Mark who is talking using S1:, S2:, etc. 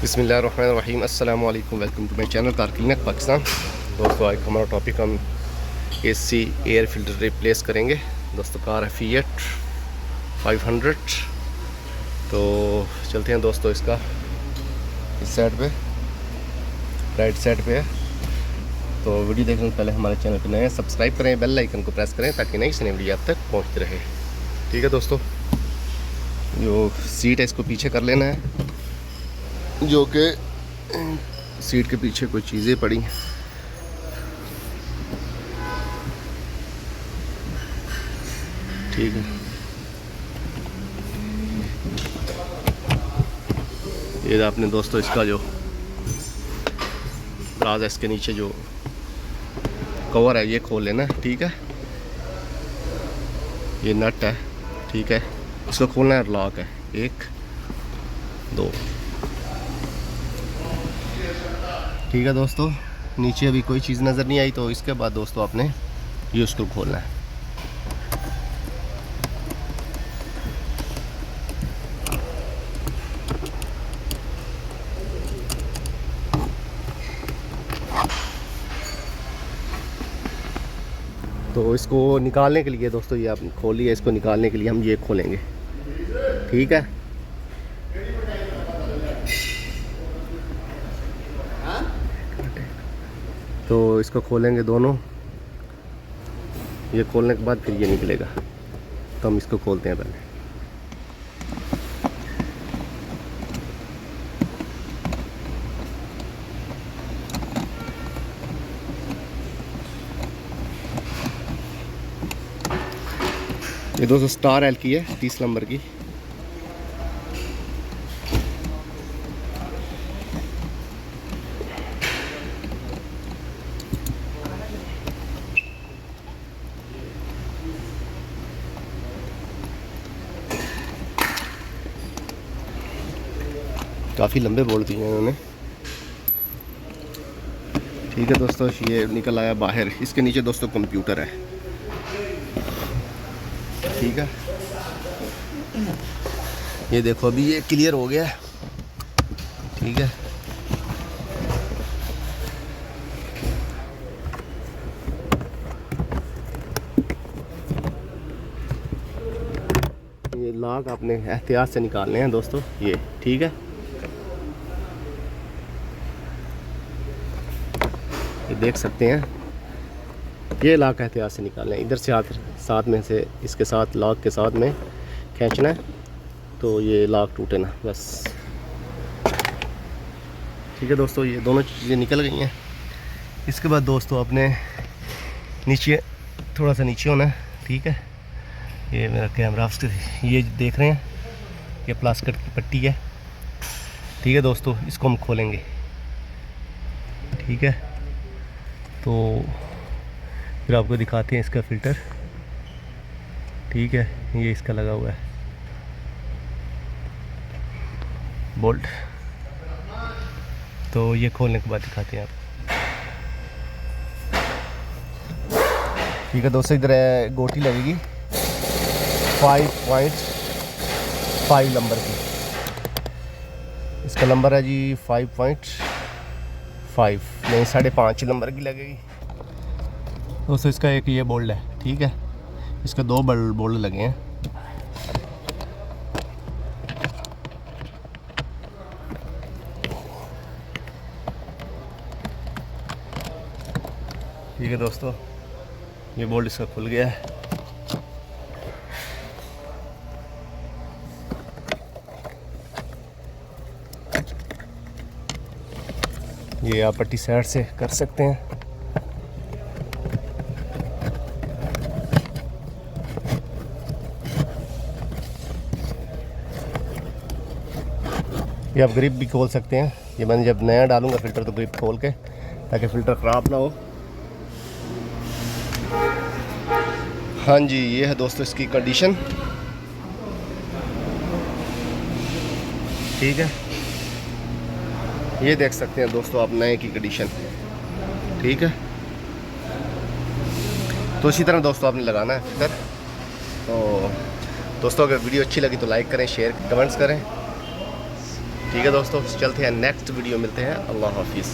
S1: बिस्मिल्लाहिर्रहमानिर्रहीम अस्सलाम वालेकुम। Welcome to my channel Car Clinic Pakistan. दोस्तों आज हमारा टॉपिक हम एसी एयर फिल्टर रिप्लेस करेंगे। दोस्तों कार है फिएट 500। तो चलते हैं दोस्तों, इसका इस साइड पे राइट साइड पे है। तो वीडियो देखने से पहले हमारे चैनल पर नए हैं सब्सक्राइब करें, बेल आइकन को प्रेस करें ताकि नई से नई वीडियो आप तक पहुँचती रहे। ठीक है दोस्तों, जो सीट है इसको पीछे कर लेना है, जो कि सीट के पीछे कोई चीज़ें पड़ी हैं। ठीक है, ये आपने दोस्तों इसका जो दराज है इसके नीचे जो कवर है ये खोल लेना है। ठीक है, ये नट है। ठीक है, इसको खोलना है। लॉक है 1 2। ठीक है दोस्तों, नीचे अभी कोई चीज़ नज़र नहीं आई, तो इसके बाद दोस्तों आपने ये उसको खोलना है। तो इसको निकालने के लिए दोस्तों ये आप खोलिए, इसको निकालने के लिए हम ये खोलेंगे। ठीक है, तो इसको खोलेंगे दोनों। ये खोलने के बाद फिर ये निकलेगा, तो हम इसको खोलते हैं पहले। ये दोस्तों स्टार एल की है 30 नंबर की। काफ़ी लंबे बोल्ट दिए हैं इन्होंने। ठीक है दोस्तों, ये निकल आया बाहर। इसके नीचे दोस्तों कंप्यूटर है। ठीक है, ये देखो अभी ये क्लियर हो गया है। ठीक है, ये लॉक आपने एहतियात से निकालने हैं दोस्तों ये। ठीक है, ये देख सकते हैं, ये लॉक एहतियात से निकालना है। इधर से हाथ साथ में से इसके साथ लॉक के साथ में खींचना है, तो ये लॉक टूटे ना, बस। ठीक है दोस्तों, ये दोनों चीज़ें निकल गई हैं। इसके बाद दोस्तों अपने नीचे थोड़ा सा नीचे होना है। ठीक है, ये मेरा कैमरा ये देख रहे हैं, ये प्लास्टिक की पट्टी है। ठीक है दोस्तों, इसको हम खोलेंगे। ठीक है, तो फिर आपको दिखाते हैं इसका फ़िल्टर। ठीक है, ये इसका लगा हुआ है बोल्ट, तो ये खोलने के बाद दिखाते हैं आपको। ठीक है दोस्तों, इधर गोटी लगेगी 5.5 नंबर की। इसका नंबर है जी 5.5 नहीं 5.5 नंबर की लगेगी दोस्तों। इसका एक ये बोल्ट है। ठीक है, इसके 2 बोल्ट लगे हैं। ठीक है दोस्तों, ये बोल्ट इसका खुल गया है। ये आप पट्टी साइड से कर सकते हैं। ये आप ग्रिप भी खोल सकते हैं। ये मैंने जब नया डालूंगा फ़िल्टर तो ग्रिप खोल के, ताकि फ़िल्टर ख़राब ना हो। हाँ जी, ये है दोस्तों इसकी कंडीशन। ठीक है, ये देख सकते हैं दोस्तों आप नए की कंडीशन। ठीक है, तो इसी तरह दोस्तों आपने लगाना है फ़िल्टर। तो दोस्तों अगर वीडियो अच्छी लगी तो लाइक करें, शेयर कमेंट्स करें। ठीक है दोस्तों, चलते हैं नेक्स्ट वीडियो, मिलते हैं, अल्लाह हाफिज़।